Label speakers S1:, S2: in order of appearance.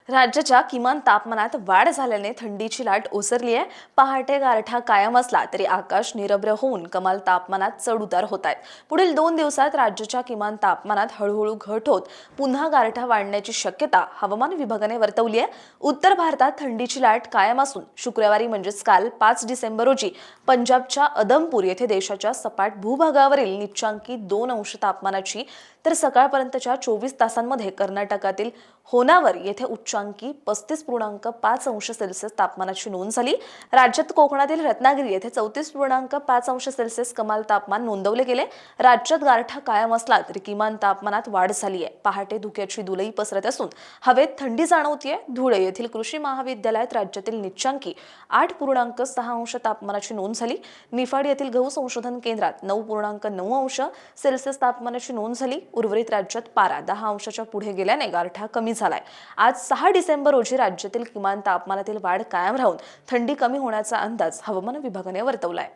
S1: राज्याच्या किमान तापमानात वाढ झाल्याने थंडीची लाट ओसरली आहे। पहाटे गारठा कायम असला तरी आकाश निरभ्र होऊन कमाल तापमानात चढ-उतार होत आहेत। पुढील 2 दिवसात राज्याच्या किमान तापमानात हळूहळू घट होत पुन्हा गारठा वाढण्याची शक्यता हवामान विभागाने वर्तवली आहे। उत्तर भारतात थंडीची लाट कायम असून शुक्रवारी म्हणजेच काल 5 डिसेंबर रोजी पंजाबच्या अदमपूर येथे देशाच्या सपाट भूभागावरील निचांकी 2 अंश तापमानाची तर सकाळपर्यंतच्या 24 तासांमध्ये कर्नाटकातील होनावर येथे उच्चांकी 35.5 अंश सेल्सिअस तापमानाची नोंद झाली। राज्यात कोकणातील रत्नागिरी येथे 34.5 अंश सेल्सिअस कमाल तापमान नोंदवले गेले। राज्यात गारठा कायम असला तरी किमान तापमानात वाढ झाली आहे। पहाटे धुक्याची धुलई पसरत असून हवेत थंडी जाणवतीये। धुळे येथील कृषी महाविद्यालयात राज्यातील निचांकी 8.6 अंश तापमानाची नोंद झाली। निफाड येथील गहू संशोधन केंद्रात 9.9 अंश सेल्सिअस तापमानाची नोंद झाली। उर्वरित राज्यात पारा 10 अंशाच्या पुढे गेल्याने गारठा कमी झालाय। आज 6 डिसेंबर रोजी राज्यातील किमान तापमानातील वाढ कायम राहून थंडी कमी होण्याचा अंदाज हवामान विभागाने वर्तवलाय।